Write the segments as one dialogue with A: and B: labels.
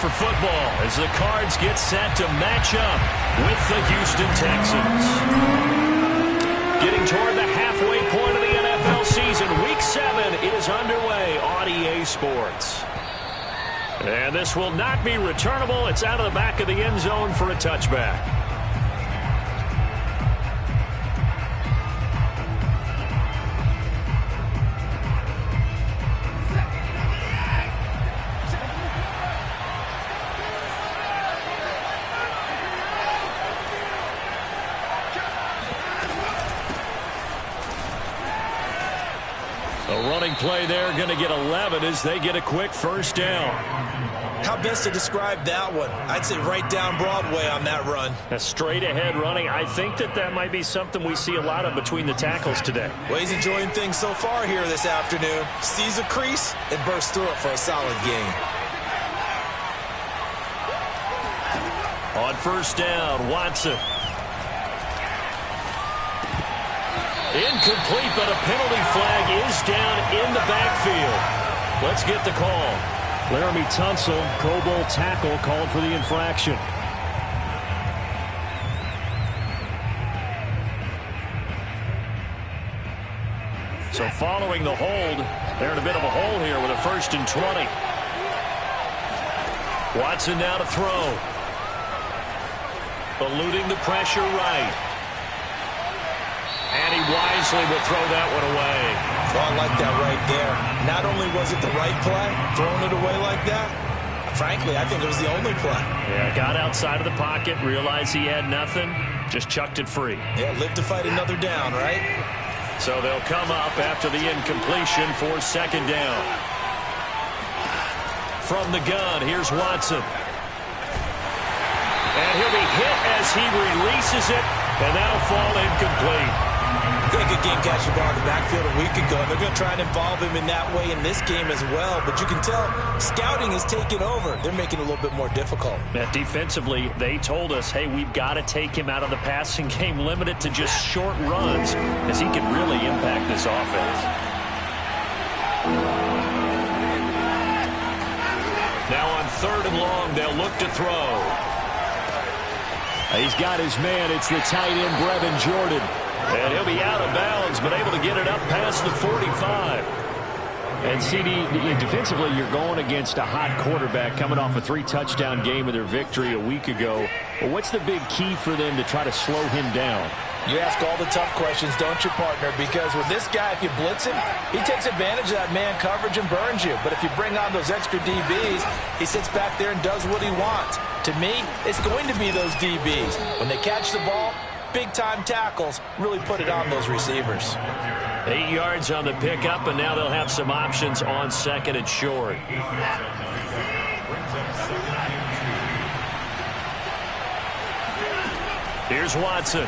A: for football as the Cards get set to match up with the Houston Texans. Getting toward the halfway point of the NFL season, Week 7 is underway on EA Sports. And this will not be returnable. It's out of the back of the end zone for a touchback. A running play there, going to get 11 as they get a quick first down.
B: How best to describe that one? I'd say right down Broadway on that run.
A: A straight ahead running. I think that might be something we see a lot of between the tackles today.
B: Well, he's enjoying things so far here this afternoon. Sees a crease and bursts through it for a solid gain.
A: On first down, Watson. Incomplete, but a penalty flag is down in the backfield. Let's get the call. Laramie Tunsil, Pro Bowl tackle, called for the infraction. So following the hold, they're in a bit of a hole here with a 1st and 20. Watson now to throw. Eluding the pressure right. And he wisely will throw that one away.
B: Oh, I like that right there. Not only was it the right play, throwing it away like that, frankly, I think it was the only play.
A: Yeah, got outside of the pocket, realized he had nothing, just chucked it free.
B: Yeah, live to fight another down, right?
A: So they'll come up after the incompletion for 2nd down. From the gun, here's Watson. And he'll be hit as he releases it, and that'll fall incomplete.
B: Got a good game catching the ball in the backfield a week ago, and they're going to try and involve him in that way in this game as well. But you can tell scouting is taking over. They're making it a little bit more difficult.
A: Now, defensively, they told us, hey, we've got to take him out of the passing game, limit it to just short runs, as he can really impact this offense. Now on 3rd and long, they'll look to throw. He's got his man. It's the tight end, Brevin Jordan. And he'll be out of bounds, but able to get it up past the 45. And CD, defensively, you're going against a hot quarterback coming off a 3-touchdown game of their victory a week ago. Well, what's the big key for them to try to slow him down?
C: You ask all the tough questions, don't you, partner? Because with this guy, if you blitz him, he takes advantage of that man coverage and burns you. But if you bring on those extra DBs, he sits back there and does what he wants. To me, it's going to be those DBs. When they catch the ball, big-time tackles really put it on those receivers.
A: 8 yards on the pickup, and now they'll have some options on 2nd and short. Here's Watson.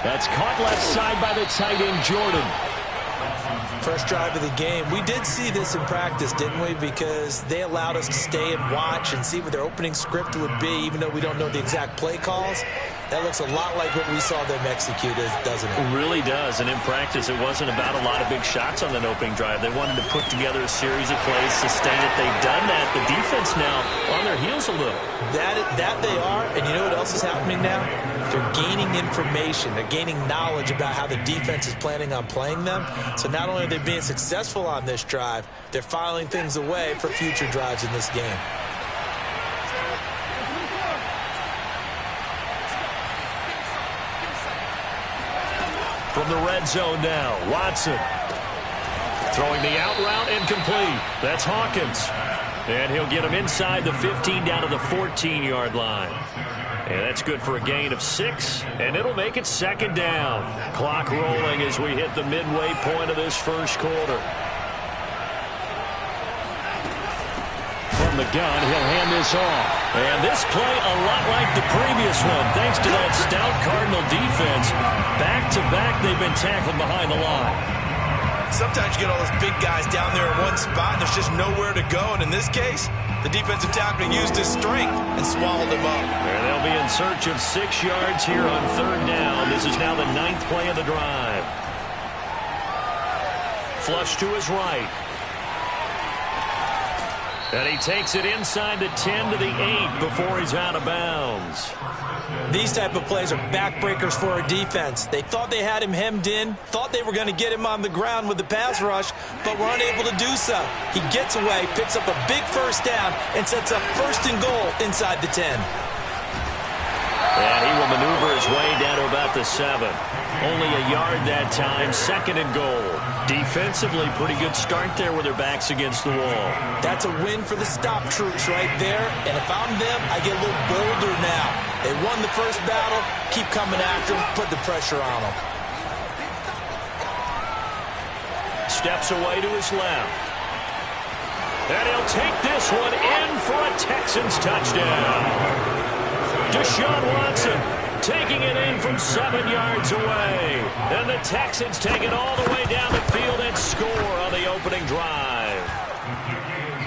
A: That's caught left side by the tight end, Jordan.
B: First drive of the game. We did see this in practice, didn't we? Because they allowed us to stay and watch and see what their opening script would be, even though we don't know the exact play calls. That looks a lot like what we saw them execute, doesn't it?
A: It really does. And in practice, it wasn't about a lot of big shots on that opening drive. They wanted to put together a series of plays, sustain it. They've done that. The defense now on their heels a little.
B: That they are. And you know what else is happening now? They're gaining information. They're gaining knowledge about how the defense is planning on playing them. So not only are they being successful on this drive, they're filing things away for future drives in this game.
A: From the red zone now, Watson. Throwing the out route, incomplete. That's Hawkins. And he'll get him inside the 15 down to the 14-yard line. And that's good for a gain of 6, and it'll make it 2nd down. Clock rolling as we hit the midway point of this first quarter. From the gun, he'll hand this off. And this play a lot like the previous one, thanks to that stout Cardinal defense. Back-to-back, they've been tackled behind the line.
B: Sometimes you get all those big guys down there in one spot, and there's just nowhere to go. And in this case, the defensive tackle used his strength and swallowed him up.
A: And they'll be in search of 6 yards here on 3rd down. This is now the 9th play of the drive. Flush to his right. And he takes it inside the 10 to the 8 before he's out of bounds.
B: These type of plays are backbreakers for our defense. They thought they had him hemmed in, thought they were going to get him on the ground with the pass rush, but were unable to do so. He gets away, picks up a big first down, and sets up 1st and goal inside the 10.
A: And he will maneuver his way down to about the 7. Only a yard that time, 2nd and goal. Defensively, pretty good start there with their backs against the wall.
B: That's a win for the stop troops right there. And if I'm them, I get a little bolder now. They won the first battle. Keep coming after them. Put the pressure on them.
A: Steps away to his left. And he'll take this one in for a Texans touchdown. Deshaun Watson taking it in from 7 yards away. And the Texans take it all the way down the field and score on the opening drive.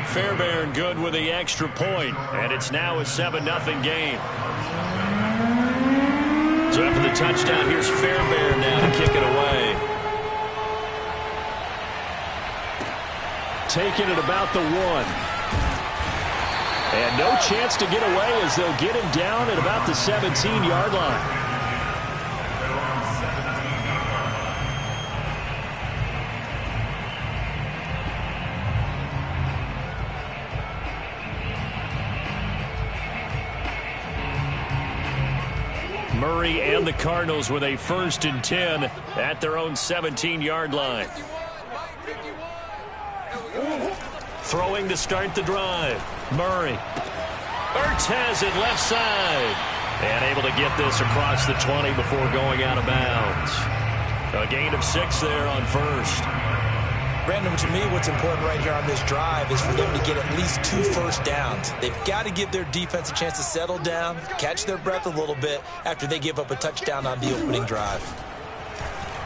A: Fairbairn good with the extra point, and it's now a 7-0 game. So after the touchdown, here's Fairbairn now to kick it away. Taking it about the 1. And no chance to get away as they'll get him down at about the 17-yard line. Murray and the Cardinals with a 1st and 10 at their own 17-yard line. Throwing to start the drive. Murray. Ertz has it left side. And able to get this across the 20 before going out of bounds. A gain of 6 there on 1st.
B: Brandon, to me, what's important right here on this drive is for them to get at least 2 first downs. They've got to give their defense a chance to settle down, catch their breath a little bit after they give up a touchdown on the opening drive.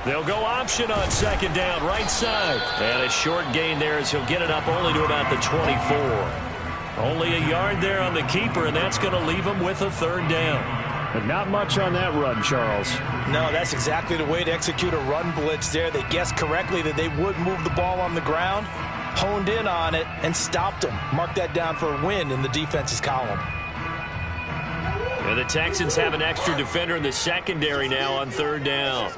A: They'll go option on 2nd down, right side. And a short gain there as he'll get it up only to about the 24. Only a yard there on the keeper, and that's going to leave him with a 3rd down.
D: But not much on that run, Charles.
C: No, that's exactly the way to execute a run blitz there. They guessed correctly that they would move the ball on the ground, honed in on it, and stopped them. Mark that down for a win in the defense's column.
A: And the Texans have an extra defender in the secondary now on 3rd down.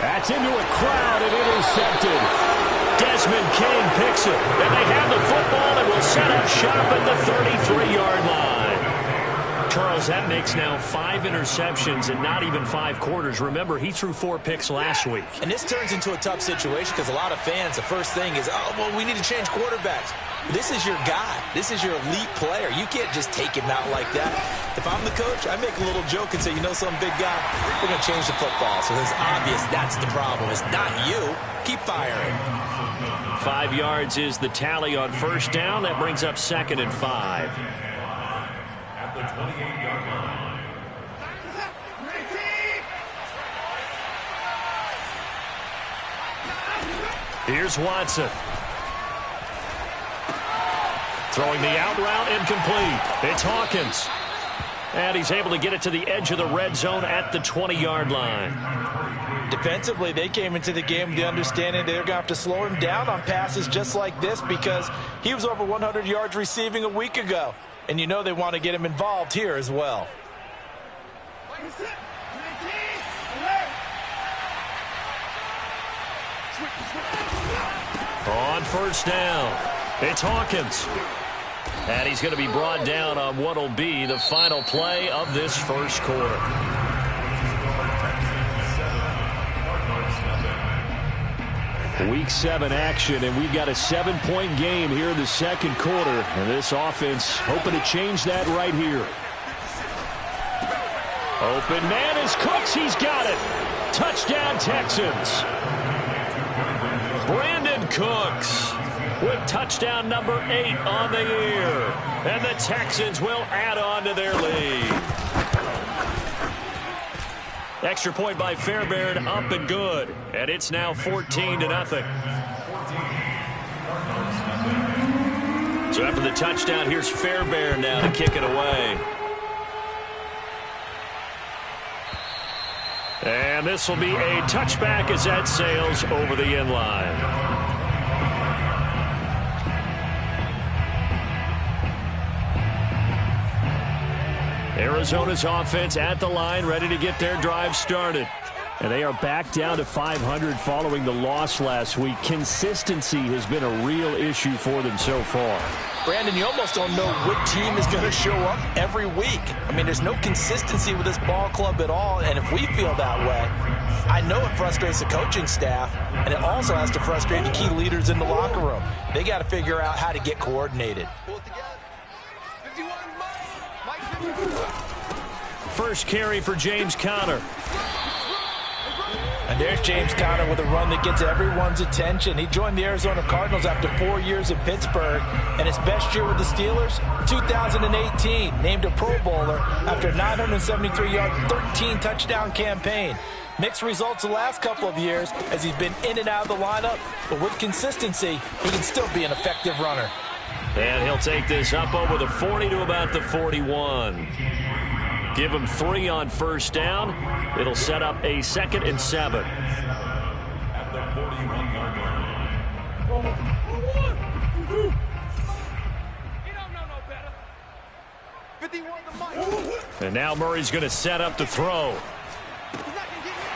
D: That's into a crowd and intercepted.
A: Desmond King picks it, and they have the football and will set up shop at the 33-yard line. Charles, that makes now 5 interceptions in not even 5 quarters. Remember, he threw 4 picks last week.
B: And this turns into a tough situation because a lot of fans, the first thing is, oh, well, we need to change quarterbacks. This is your guy. This is your elite player. You can't just take him out like that. If I'm the coach, I make a little joke and say, you know, some big guy, we're going to change the football. So it's obvious that's the problem. It's not you. Keep firing.
A: 5 yards is the tally on 1st down. That brings up 2nd and 5.
E: At the 28-yard line.
A: Here's Watson. Throwing the out route incomplete. It's Hawkins. And he's able to get it to the edge of the red zone at the 20-yard line.
C: Defensively, they came into the game with the understanding they're going to have to slow him down on passes just like this because he was over 100 yards receiving a week ago. And you know they want to get him involved here as well.
A: On 1st down, it's Hawkins. And he's going to be brought down on what will be the final play of this 1st quarter. Week 7 action, and we've got a 7-point game here in the 2nd quarter. And this offense hoping to change that right here. Open man is Cooks. He's got it. Touchdown, Texans. Brandon Cooks with touchdown number 8 on the year. And the Texans will add on to their lead. Extra point by Fairbairn, up and good. And it's now 14-0. So after the touchdown, here's Fairbairn now to kick it away. And this will be a touchback as that sails over the end line. Arizona's offense at the line, ready to get their drive started.
D: And they are back down to 500 following the loss last week. Consistency has been a real issue for them so far.
C: Brandon, you almost don't know what team is going to show up every week. I mean, there's no consistency with this ball club at all, and if we feel that way, I know it frustrates the coaching staff, and it also has to frustrate the key leaders in the locker room. They got to figure out how to get coordinated.
A: First carry for James Conner.
C: And there's James Conner with a run that gets everyone's attention. He joined the Arizona Cardinals after 4 years in Pittsburgh, and his best year with the Steelers, 2018, named a Pro Bowler after a 973-yard, 13-touchdown campaign. Mixed results the last couple of years as he's been in and out of the lineup, but with consistency, he can still be an effective runner.
A: And he'll take this up over the 40 to about the 41. Give him 3 on first down. It'll set up a 2nd and 7.
E: At the 41-yard line.
A: And now Murray's going to set up to throw.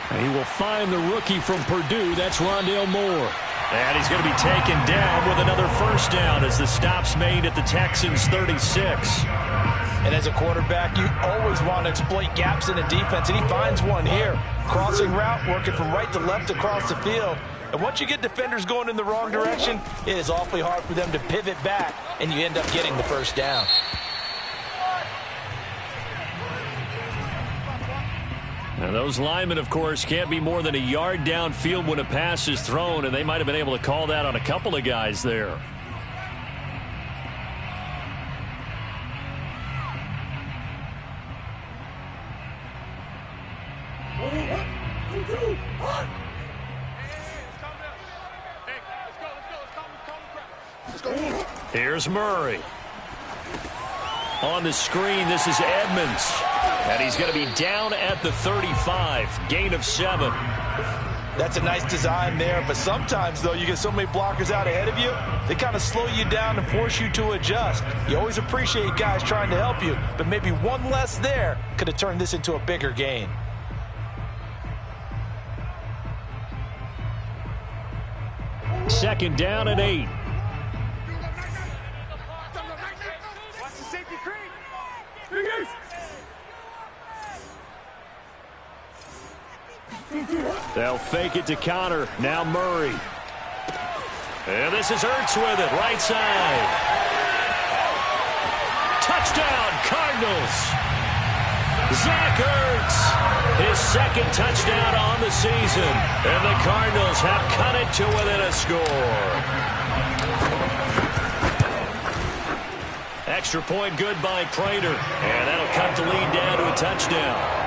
D: And he will find the rookie from Purdue. That's Rondale Moore.
A: And he's going to be taken down with another first down as the stop's made at the Texans' 36.
C: And as a quarterback, you always want to exploit gaps in the defense, and he finds one here. Crossing route, working from right to left across the field. And once you get defenders going in the wrong direction, it is awfully hard for them to pivot back, and you end up getting the first down.
A: And those linemen, of course, can't be more than a yard downfield when a pass is thrown, and they might have been able to call that on a couple of guys there. Here's Murray. On the screen, this is Edmonds. And he's going to be down at the 35. Gain of 7.
C: That's a nice design there, but sometimes, though, you get so many blockers out ahead of you, they kind of slow you down and force you to adjust. You always appreciate guys trying to help you, but maybe one less there could have turned this into a bigger gain.
D: Second down and 8.
A: They'll fake it to Conner. Now Murray. And this is Ertz with it. Right side. Touchdown, Cardinals. Zach Ertz. His 2nd touchdown on the season. And the Cardinals have cut it to within a score. Extra point good by Prater. And that'll cut the lead down to a touchdown.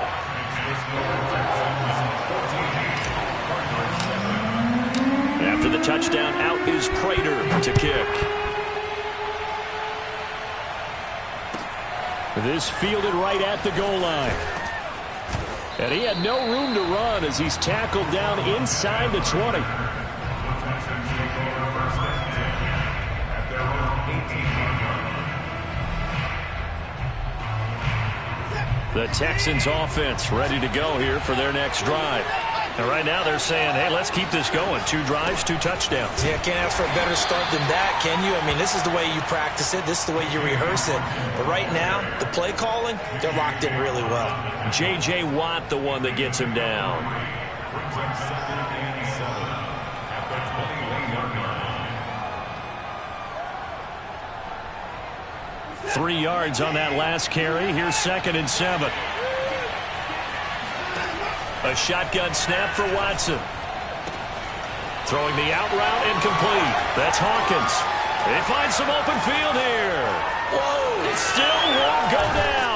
A: After the touchdown, out is Prater to kick.
D: This fielded right at the goal line. And he had no room to run as he's tackled down inside the 20.
A: The Texans offense ready to go here for their next drive. And right now they're saying, hey, let's keep this going. 2 drives, 2 touchdowns.
B: Yeah, can't ask for a better start than that, can you? I mean, this is the way you practice it. This is the way you rehearse it. But right now, the play calling, they're locked in really well.
A: J.J. Watt, the one that gets him down. 3 yards on that last carry. Here's 2nd and 7. A shotgun snap for Watson. Throwing the out route incomplete. That's Hawkins. They find some open field here. Whoa, it still won't go down.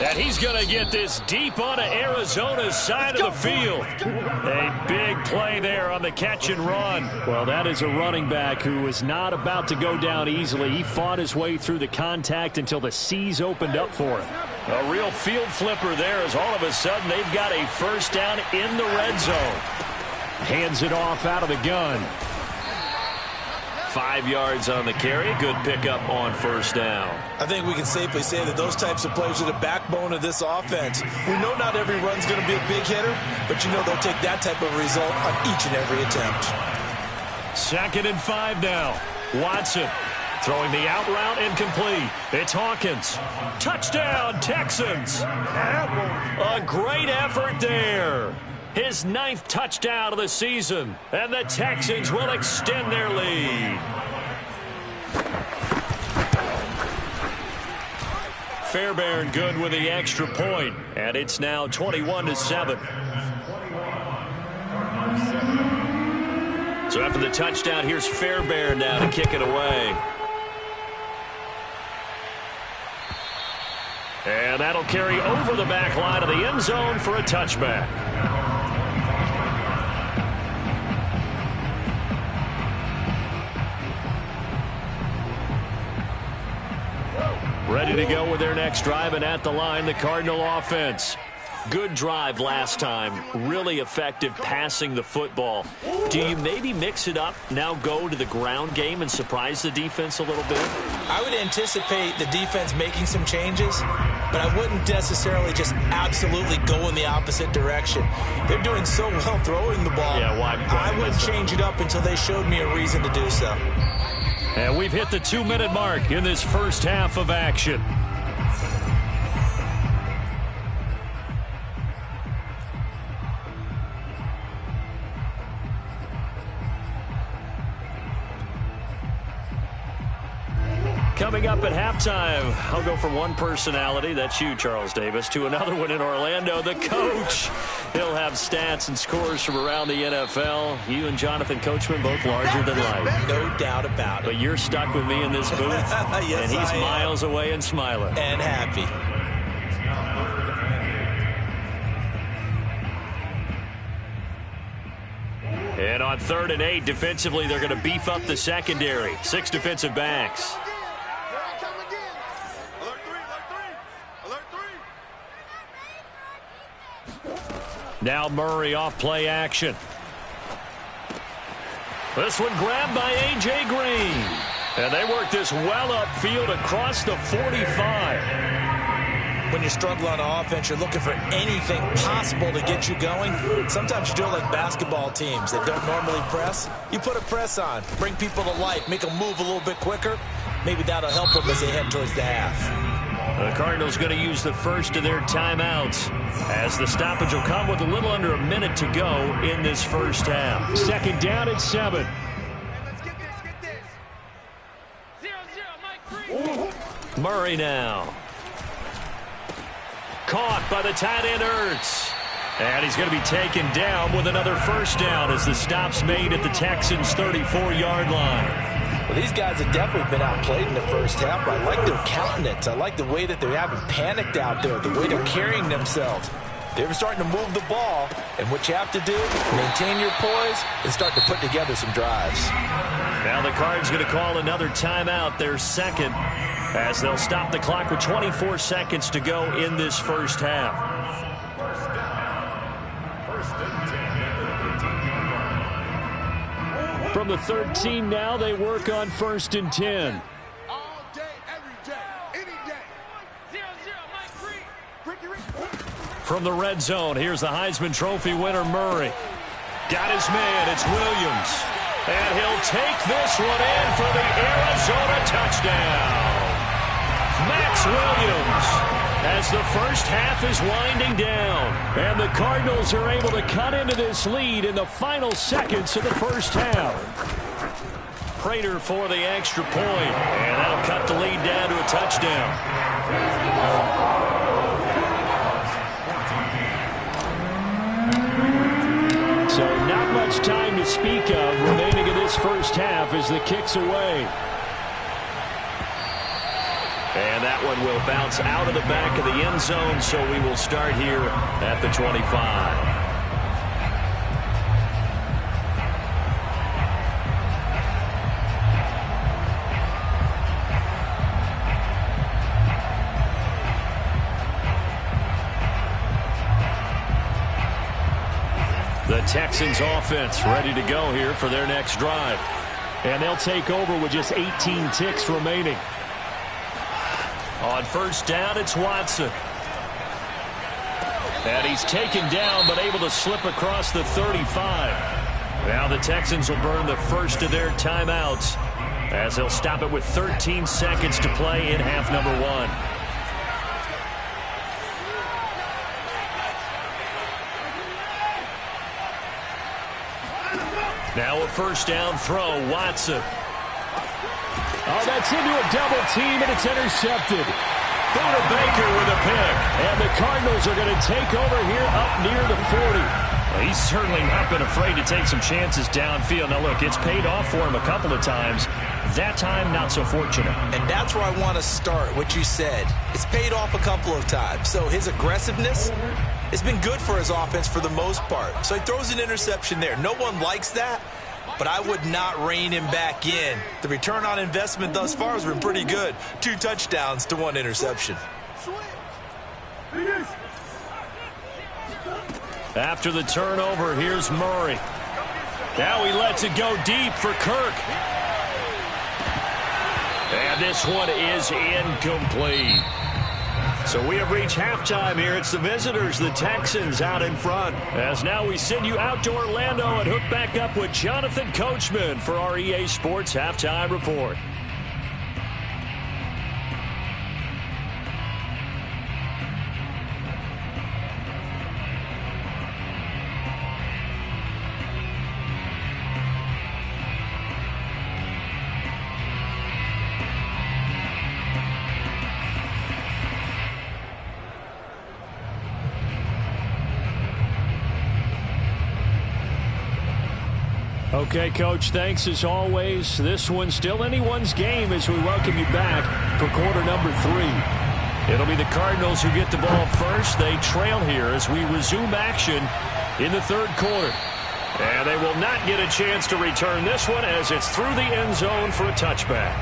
A: And he's going to get this deep onto Arizona's side of the field. A big play there on the catch and run.
D: Well, that is a running back who is not about to go down easily. He fought his way through the contact until the seas opened up for him.
A: A real field flipper there as all of a sudden they've got a first down in the red zone.
D: Hands it off out of the gun.
A: 5 yards on the carry. Good pickup on first down.
B: I think we can safely say that those types of plays are the backbone of this offense. We know not every run's going to be a big hitter, but you know they'll take that type of result on each and every attempt.
A: 2nd and 5 now. Watson throwing the out route incomplete. It's Hawkins. Touchdown, Texans. A great effort there. His 9th touchdown of the season. And the Texans will extend their lead. Fairbairn good with the extra point. And it's now 21-7. So after the touchdown, here's Fairbairn now to kick it away. And that'll carry over the back line of the end zone for a touchback. Ready to go with their next drive, and at the line, the Cardinal offense. Good drive last time. Really effective passing the football. Do you maybe mix it up, now go to the ground game and surprise the defense a little bit?
B: I would anticipate the defense making some changes, but I wouldn't necessarily just absolutely go in the opposite direction. They're doing so well throwing the ball.
A: Yeah, why
B: I wouldn't change it up until they showed me a reason to do so.
A: And we've hit the 2-minute mark in this first half of action. Coming up at halftime, I'll go from one personality, that's you, Charles Davis, to another one in Orlando, the coach. He'll have stats and scores from around the NFL. You and Jonathan Coachman both larger than life.
B: No doubt about it.
A: But you're stuck with me in this booth,
B: yes,
A: and he's miles away and smiling.
B: And happy.
A: And on 3rd and 8, defensively, they're going to beef up the secondary. 6 defensive backs. Now Murray off play action. This one grabbed by A.J. Green. And they work this well upfield across the 45.
B: When you struggle on offense, you're looking for anything possible to get you going. Sometimes you do it like basketball teams that don't normally press. You put a press on, bring people to life, make them move a little bit quicker. Maybe that'll help them as they head towards the half.
A: The Cardinals going to use the first of their timeouts as the stoppage will come with a little under a minute to go in this first half.
D: 2nd down at 7.
E: Let's get this. 0-0, Mike Green.
A: Murray now. Caught by the tight end Ertz. And he's going to be taken down with another first down as the stop's made at the Texans' 34-yard line.
C: Well, these guys have definitely been outplayed in the first half, but I like their countenance. I like the way that they haven't panicked out there, the way they're carrying themselves. They're starting to move the ball, and what you have to do, maintain your poise and start to put together some drives.
A: Now the Cards going to call another timeout, their second, as they'll stop the clock with 24 seconds to go in this first half.
D: From the 13 now, they work on 1st and 10.
E: All day, every day, any day. 0-0, Mike Green.
A: From the red zone, here's the Heisman Trophy winner, Murray. Got his man, it's Williams. And he'll take this one in for the Arizona touchdown. Max Williams, as the first half is winding down. And the Cardinals are able to cut into this lead in the final seconds of the first half. Prater for the extra point, and that'll cut the lead down to a touchdown.
D: So not much time to speak of remaining in this first half as the kick's away.
A: And that one will bounce out of the back of the end zone, so we will start here at the 25. The Texans offense ready to go here for their next drive.
D: And they'll take over with just 18 ticks remaining.
A: On first down, it's Watson. And he's taken down, but able to slip across the 35. Now the Texans will burn the first of their timeouts, as they'll stop it with 13 seconds to play in half number 1. Now a first down throw, Watson.
D: Oh, that's into a double team, and it's intercepted.
A: Buda Baker with a pick.
D: And the Cardinals are going to take over here up near the 40.
A: Well, he's certainly not been afraid to take some chances downfield. Now, look, it's paid off for him a couple of times. That time, not so fortunate.
B: And that's where I want to start, what you said. It's paid off a couple of times. So his aggressiveness has been good for his offense for the most part. So he throws an interception there. No one likes that, but I would not rein him back in. The return on investment thus far has been pretty good. 2 touchdowns to 1 interception.
A: After the turnover, here's Murray. Now he lets it go deep for Kirk. And this one is incomplete. So we have reached halftime here. It's the visitors, the Texans, out in front. As now we send you out to Orlando and hook back up with Jonathan Coachman for our EA Sports Halftime Report.
D: Okay, Coach, thanks as always. This one's still anyone's game as we welcome you back for quarter number 3.
A: It'll be the Cardinals who get the ball first. They trail here as we resume action in the third quarter. And they will not get a chance to return this one as it's through the end zone for a touchback.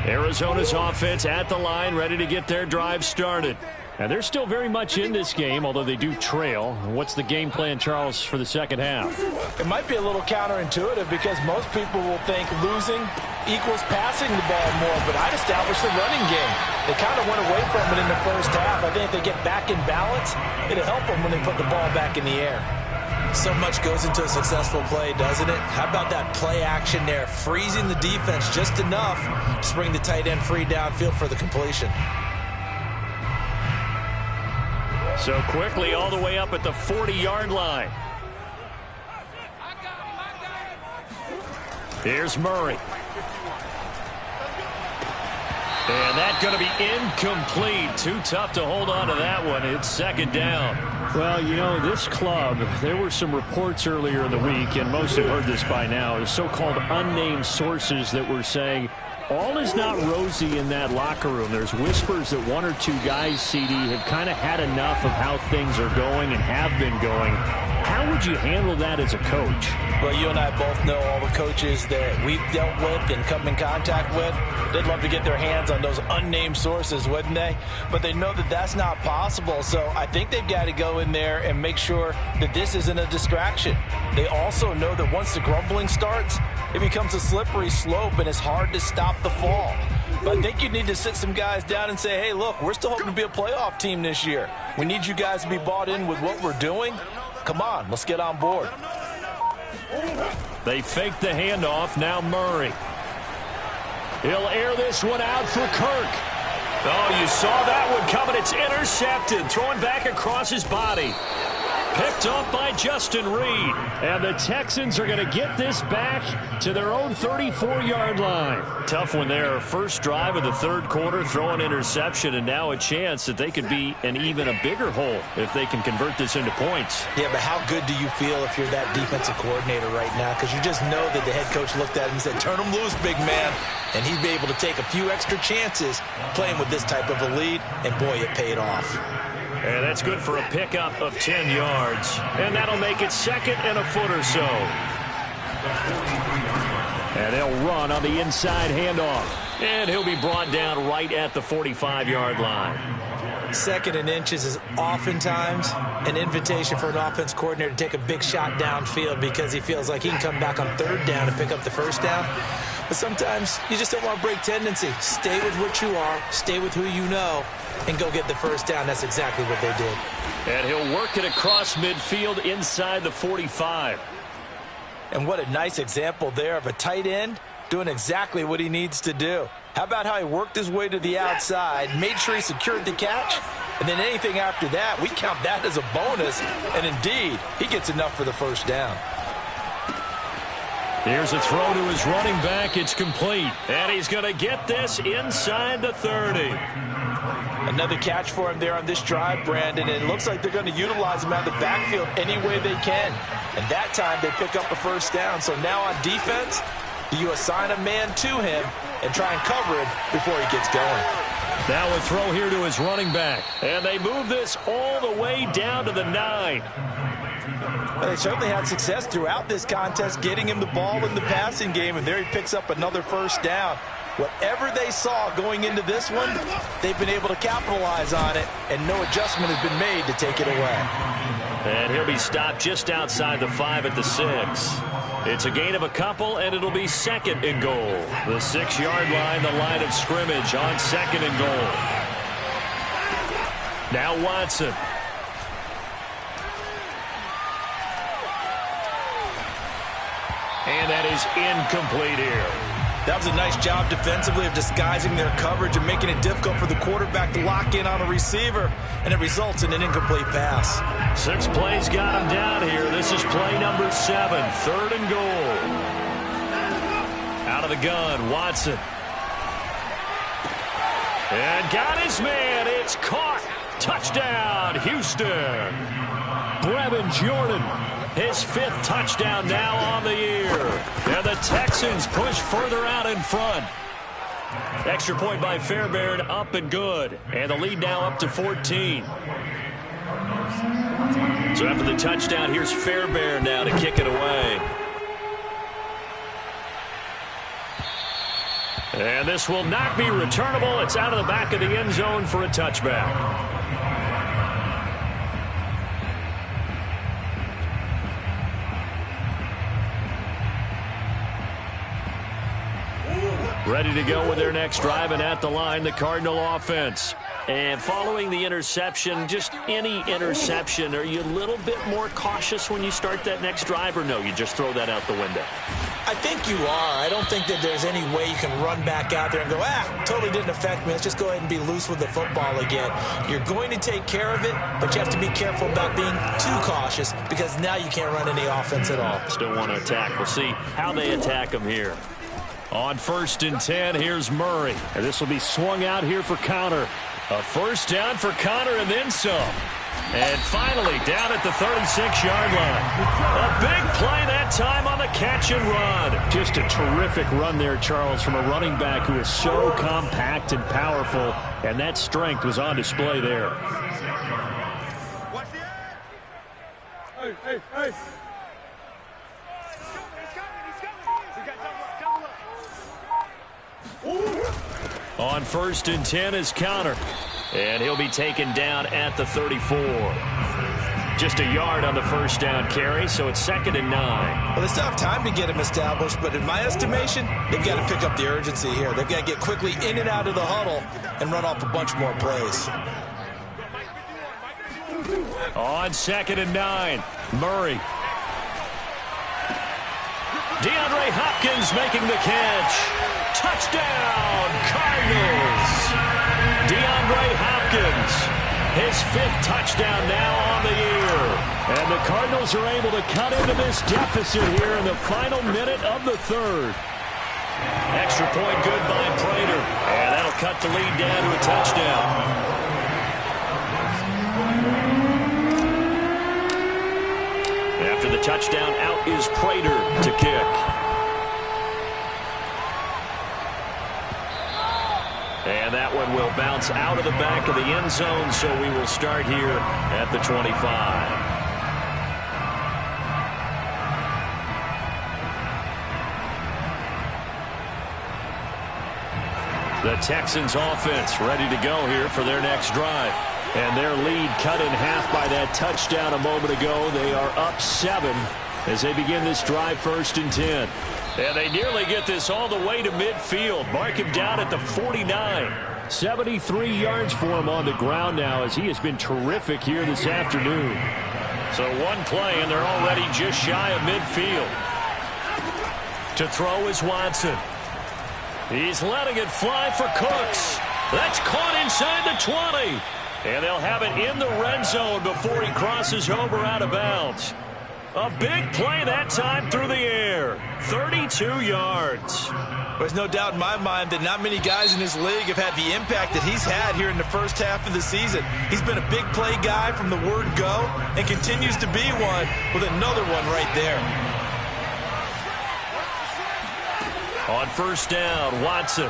A: Arizona's offense at the line, ready to get their drive started.
D: And they're still very much in this game, although they do trail. What's the game plan, Charles, for the second half?
C: It might be a little counterintuitive because most people will think losing equals passing the ball more, but I'd establish the running game. They kind of went away from it in the first half. I think if they get back in balance, it'll help them when they put the ball back in the air.
B: So much goes into a successful play, doesn't it? How about that play action there? Freezing the defense just enough to bring the tight end free downfield for the completion.
A: So quickly all the way up at the 40-yard line. Here's Murray. And that's going to be incomplete. Too tough to hold on to that one. It's second down.
D: Well, you know, this club, there were some reports earlier in the week, and most have heard this by now, the so-called unnamed sources that were saying all is not rosy in that locker room. There's whispers that 1 or 2 guys, CD, have kind of had enough of how things are going and have been going. How would you handle that as a coach?
C: Well, you and I both know all the coaches that we've dealt with and come in contact with. They'd love to get their hands on those unnamed sources, wouldn't they? But they know that that's not possible. So I think they've got to go in there and make sure that this isn't a distraction. They also know that once the grumbling starts, it becomes a slippery slope and it's hard to stop the fall. But I think you need to sit some guys down and say, hey, look, we're still hoping to be a playoff team this year. We need you guys to be bought in with what we're doing. Come on, let's get on board.
A: They fake the handoff. Now Murray. He'll air this one out for Kirk. Oh, you saw that one coming. It's intercepted. Throwing back across his body. Picked off by Justin Reed.
D: And the Texans are going to get this back to their own 34-yard line.
A: Tough one there. First drive of the third quarter, throwing interception, and now a chance that they could be in even a bigger hole if they can convert this into points.
B: Yeah, but how good do you feel if you're that defensive coordinator right now? Because you just know that the head coach looked at him and said, turn him loose, big man. And he'd be able to take a few extra chances playing with this type of a lead, and boy, it paid off.
A: And that's good for a pickup of 10 yards. And that'll make it second and a foot or so.
D: And they'll run on the inside handoff.
A: And he'll be brought down right at the 45-yard line.
B: 2nd and inches is oftentimes an invitation for an offense coordinator to take a big shot downfield because he feels like he can come back on 3rd down and pick up the 1st down. But sometimes you just don't want to break tendency. Stay with what you are, stay with who you know, and go get the 1st down. That's exactly what they did.
A: And he'll work it across midfield inside the 45.
C: And what a nice example there of a tight end doing exactly what he needs to do. How about how he worked his way to the outside, made sure he secured the catch, and then anything after that, we count that as a bonus. And indeed, he gets enough for the 1st down.
A: Here's a throw to his running back. It's complete. And he's going to get this inside the 30.
C: Another catch for him there on this drive, Brandon, and it looks like they're going to utilize him out of the backfield any way they can. And that time they pick up a 1st down. So now on defense, do you assign a man to him and try and cover him before he gets going?
A: Now a throw here to his running back. And they move this all the way down to the 9.
C: Well, they certainly had success throughout this contest getting him the ball in the passing game, and there he picks up another 1st down. Whatever they saw going into this one, they've been able to capitalize on it, and no adjustment has been made to take it away.
A: And he'll be stopped just outside the 5 at the 6. It's a gain of a couple, and it'll be 2nd and goal. The 6-yard line, the line of scrimmage on 2nd and goal. Now Watson. And that is incomplete here.
C: That was a nice job defensively of disguising their coverage and making it difficult for the quarterback to lock in on a receiver, and it results in an incomplete pass.
A: 6 plays got him down here. This is play number 7, 3rd and goal. Out of the gun, Watson. And got his man. It's caught. Touchdown, Houston. Brevin Jordan. His 5th touchdown now on the year. And the Texans push further out in front. Extra point by Fairbairn, up and good. And the lead now up to 14. So after the touchdown, here's Fairbairn now to kick it away. And this will not be returnable. It's out of the back of the end zone for a touchback. Ready to go with their next drive, and at the line, the Cardinal offense. And following the interception, just any interception, are you a little bit more cautious when you start that next drive, or no, you just throw that out the window?
B: I think you are. I don't think that there's any way you can run back out there and go, totally didn't affect me. Let's just go ahead and be loose with the football again. You're going to take care of it, but you have to be careful about being too cautious because now you can't run any offense at all.
A: Still want to attack. We'll see how they attack them here. On 1st and 10, here's Murray.
D: And this will be swung out here for Connor.
A: A 1st down for Connor and then some. And finally, down at the 36-yard line. A big play that time on the catch and run.
D: Just a terrific run there, Charles, from a running back who is so compact and powerful, and that strength was on display there.
E: Hey.
A: On 1st and 10 is Connor. And he'll be taken down at the 34. Just a yard on the 1st down carry, so it's 2nd and 9.
C: Well, they still have time to get him established, but in my estimation, they've got to pick up the urgency here. They've got to get quickly in and out of the huddle and run off a bunch more plays.
A: On 2nd and 9, Murray. DeAndre Hopkins making the catch. Touchdown, Cardinals. DeAndre Hopkins, his 5th touchdown now on the year.
D: And the Cardinals are able to cut into this deficit here in the final minute of the 3rd.
A: Extra point good by Prater. And that'll cut the lead down to a touchdown. After the touchdown, out is Prater to kick. And that one will bounce out of the back of the end zone, so we will start here at the 25. The Texans offense ready to go here for their next drive. And their lead cut in half by that touchdown a moment ago. They are up 7 as they begin this drive, 1st and 10. And they nearly get this all the way to midfield. Mark him down at the 49.
D: 73 yards for him on the ground now as he has been terrific here this afternoon.
A: So one play and they're already just shy of midfield. To throw is Watson. He's letting it fly for Cooks. That's caught inside the 20. And they'll have it in the red zone before he crosses over out of bounds. A big play that time through the air. 32 yards.
C: There's no doubt in my mind that not many guys in this league have had the impact that he's had here in the first half of the season. He's been a big play guy from the word go and continues to be one with another one right there.
A: On 1st down, Watson.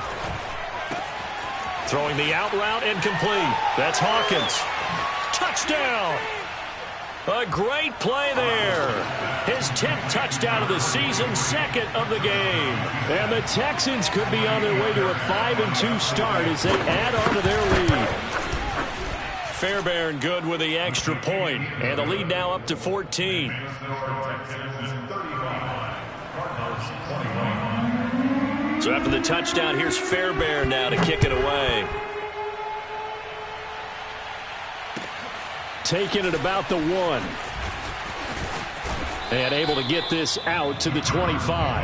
A: Throwing the out route incomplete. That's Hawkins. Touchdown. A great play there. His 10th touchdown of the season, 2nd of the game.
D: And the Texans could be on their way to a 5-2 start as they add on to their lead.
A: Fairbairn good with the extra point. And the lead now up to 14. So after the touchdown, here's Fairbairn now to kick it away.
D: Taking it about the 1. And able to get this out to the 25.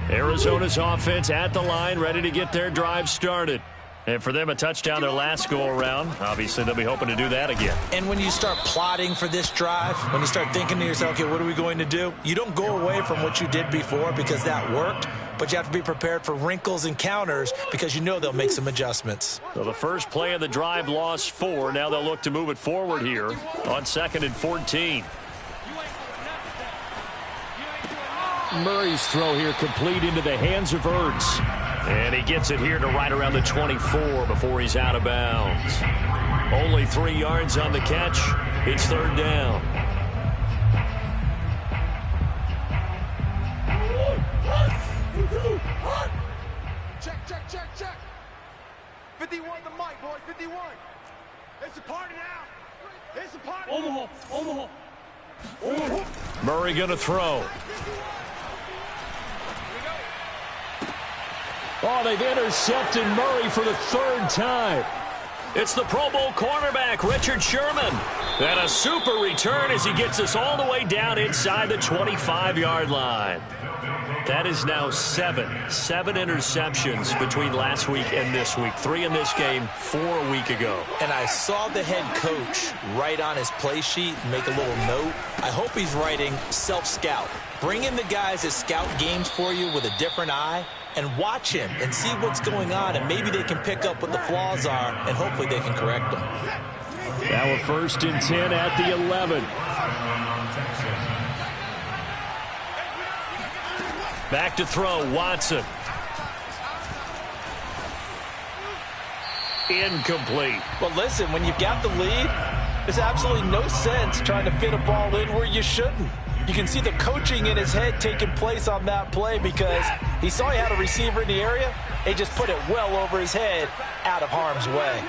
D: Arizona's offense at the line, ready to get their drive started. And for them, a touchdown their last go-around. Obviously, they'll be hoping to do that again.
B: And when you start plotting for this drive, when you start thinking to yourself, okay, what are we going to do? You don't go away from what you did before because that worked, but you have to be prepared for wrinkles and counters because you know they'll make some adjustments.
A: So the first play of the drive lost 4. Now they'll look to move it forward here on 2nd and 14.
D: Murray's throw here complete into the hands of Ertz.
A: And he gets it here to right around the 24 before he's out of bounds. Only 3 yards on the catch. It's 3rd down.
E: Check. 51 the mic, boys. 51. It's a party now. It's a party. Omaha.
A: Murray going to throw.
D: Oh, they've intercepted Murray for the 3rd time.
A: It's the Pro Bowl cornerback, Richard Sherman. And a super return as he gets us all the way down inside the 25-yard line. That is now 7 interceptions between last week and this week. 3 in this game, 4 a week ago.
B: And I saw the head coach write on his play sheet, make a little note. I hope he's writing self-scout. Bring in the guys that scout games for you with a different eye and watch him and see what's going on, and maybe they can pick up what the flaws are, and hopefully they can correct them.
D: Now a 1st and 10 at the 11.
A: Back to throw, Watson. Incomplete.
C: But listen, when you've got the lead, there's absolutely no sense trying to fit a ball in where you shouldn't. You can see the coaching in his head taking place on that play because he saw he had a receiver in the area. They just put it well over his head, out of harm's way.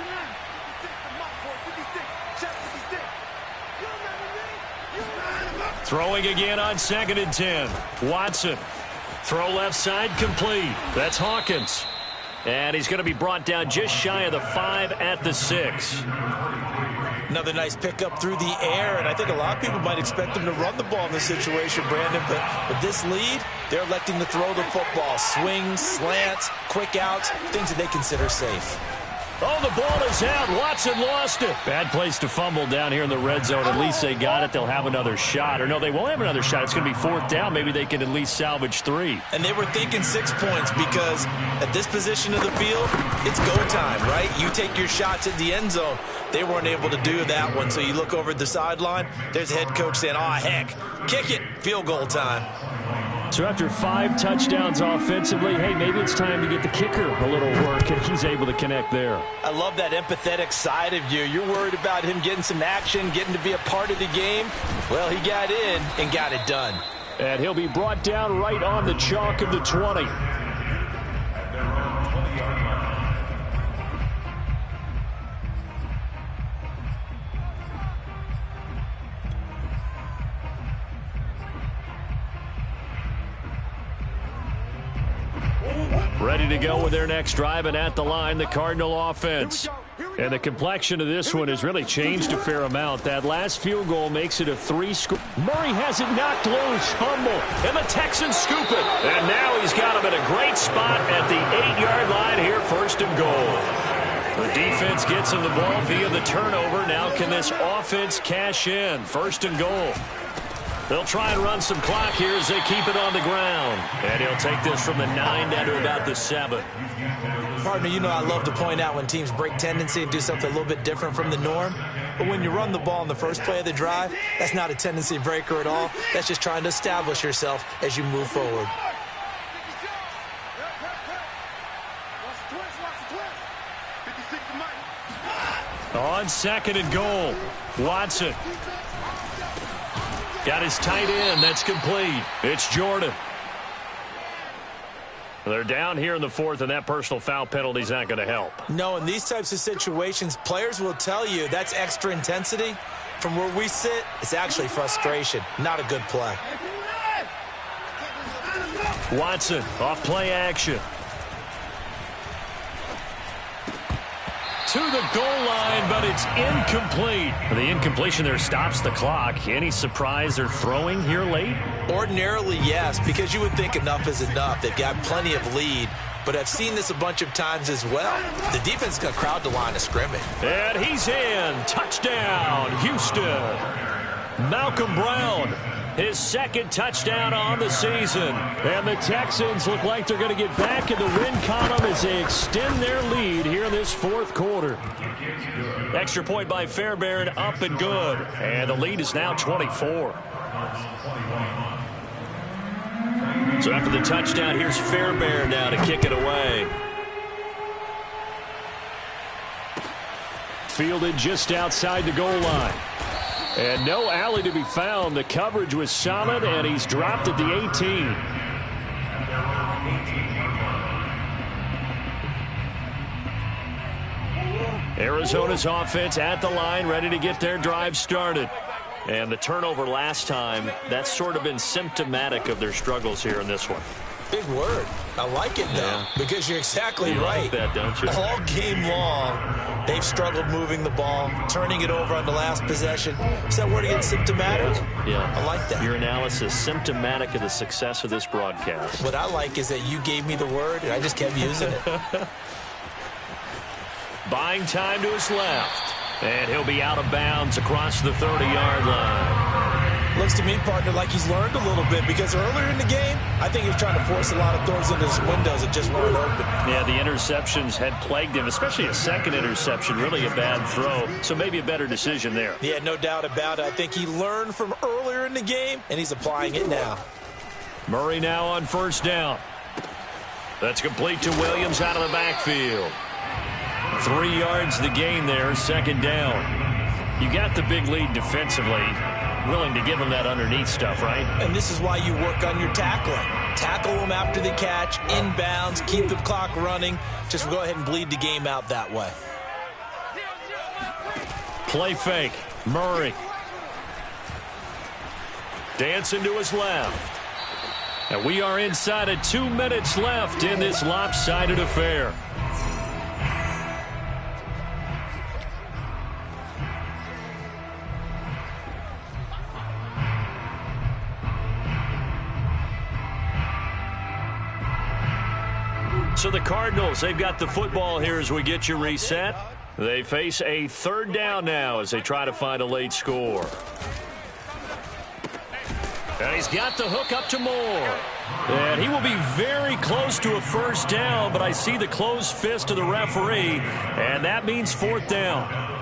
A: Throwing again on 2nd and 10. Watson. Throw left side complete. That's Hawkins. And he's going to be brought down just shy of the 5 at the 6.
B: Another nice pickup through the air, and I think a lot of people might expect them to run the ball in this situation, Brandon, but with this lead, they're electing to throw the football. Swings, slants, quick outs, things that they consider safe.
A: Oh, the ball is out. Watson lost it.
D: Bad place to fumble down here in the red zone. At least they got it. They'll have another shot. Or no, they won't have another shot. It's going to be 4th down. Maybe they can at least salvage 3.
B: And they were thinking 6 points because at this position of the field, it's go time, right? You take your shots at the end zone. They weren't able to do that one. So you look over at the sideline, there's the head coach saying, "Aw, heck, kick it, field goal time."
D: So after 5 touchdowns offensively, hey, maybe it's time to get the kicker a little work, and he's able to connect there.
C: I love that empathetic side of you. You're worried about him getting some action, getting to be a part of the game. Well, he got in and got it done.
D: And he'll be brought down right on the chalk of the 20. Ready to go with their next drive, and at the line, the Cardinal offense. And the complexion of this one has really changed a fair amount. That last field goal makes it a 3-score. Murray has it knocked loose. Fumble. And the Texans scoop it. And now he's got him in a great spot at the 8-yard line here, 1st and goal. The defense gets him the ball via the turnover. Now can this offense cash in? 1st and goal. They'll try and run some clock here as they keep it on the ground. And he'll take this from the 9 down to about the 7.
B: Partner, you know I love to point out when teams break tendency and do something a little bit different from the norm. But when you run the ball in the first play of the drive, that's not a tendency breaker at all. That's just trying to establish yourself as you move forward.
A: On 2nd and goal, Watson. Got his tight end. That's complete. It's Jordan. They're down here in the 4th, and that personal foul penalty is not going to help.
B: No, in these types of situations, players will tell you that's extra intensity. From where we sit, it's actually frustration. Not a good play.
A: Watson off play action. To the goal line, but it's incomplete. The incompletion there stops the clock. Any surprise they're throwing here late?
B: Ordinarily, yes, because you would think enough is enough. They've got plenty of lead, but I've seen this a bunch of times as well. The defense is going to crowd the line of scrimmage.
A: And he's in. Touchdown, Houston. Malcolm Brown, his 2nd touchdown on the season. And the Texans look like they're going to get back in the win column as they extend their lead here in this 4th quarter. Extra point by Fairbairn, up and good. And the lead is now 24. So after the touchdown, here's Fairbairn now to kick it away.
D: Fielded just outside the goal line. And no alley to be found. The coverage was solid, and he's dropped at the 18. Arizona's offense at the line, ready to get their drive started. And the turnover last time, that's sort of been symptomatic of their struggles here in this one.
B: Big word. I like it, though, because you're exactly right.
A: Like that, don't you?
B: All game long, they've struggled moving the ball, turning it over on the last possession. Is that word again, symptomatic?
A: Yeah.
B: I like that.
A: Your analysis, symptomatic of the success of this broadcast.
B: What I like is that you gave me the word, and I just kept using it.
A: Buying time to his left. And he'll be out of bounds across the 30-yard line.
B: Looks to me, partner, like he's learned a little bit, because earlier in the game, I think he was trying to force a lot of throws into his windows that just weren't open.
D: Yeah, the interceptions had plagued him, especially a 2nd interception, really a bad throw. So maybe a better decision there.
B: Yeah, no doubt about it. I think he learned from earlier in the game, and he's applying it now.
A: Murray now on 1st down. That's complete to Williams out of the backfield. 3 yards the gain there, 2nd down. You got the big lead defensively. Willing to give him that underneath stuff, right?
B: And this is why you work on your tackling. Tackle them after the catch, inbounds, keep the clock running. Just go ahead and bleed the game out that way.
A: Play fake. Murray. Dancing to his left. And we are inside of 2 minutes left in this lopsided affair. So the Cardinals, they've got the football here as we get you reset. They face a 3rd down now as they try to find a late score. And he's got the hook up to Moore. And he will be very close to a 1st down, but I see the closed fist of the referee, and that means 4th down.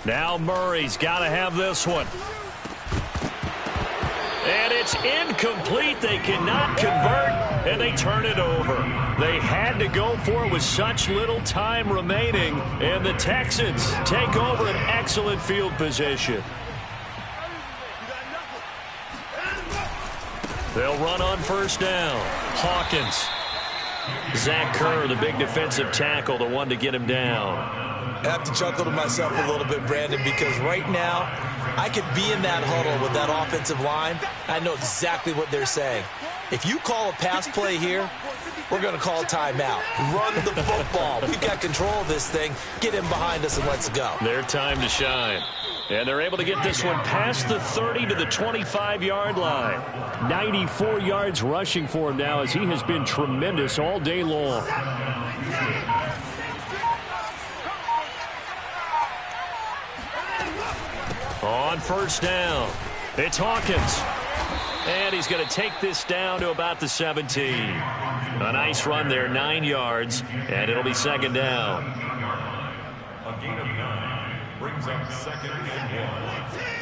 A: Now Murray's got to have this one. And it's incomplete. They cannot convert, and they turn it over. They had to go for it with such little time remaining, and the Texans take over an excellent field position. They'll run on first down. Hawkins. Zach Kerr, the big defensive tackle, the one to get him down.
B: I have to chuckle to myself a little bit, Brandon, because right now I could be in that huddle with that offensive line. I know exactly what they're saying. If you call a pass play here, we're going to call a timeout. Run the football. We've got control of this thing. Get him behind us and let's go.
A: Their time to shine. And they're able to get this one past the 30 to the 25-yard line.
D: 94 yards rushing for him now as he has been tremendous all day long.
A: On first down, it's Hawkins. And he's going to take this down to about the 17. A nice run there, 9 yards, and it'll be second down.
F: A gain of 9 brings up second and 1.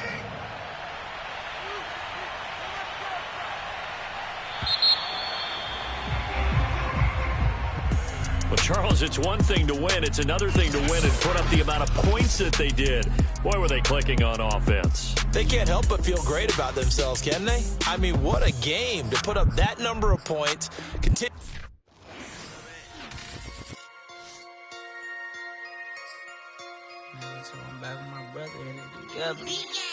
A: Well, Charles, it's one thing to win. It's another thing to win and put up the amount of points that they did. Boy, were they clicking on offense.
B: They can't help but feel great about themselves, can they? I mean, what a game to put up that number of points.
G: So I'm back with my brother and together.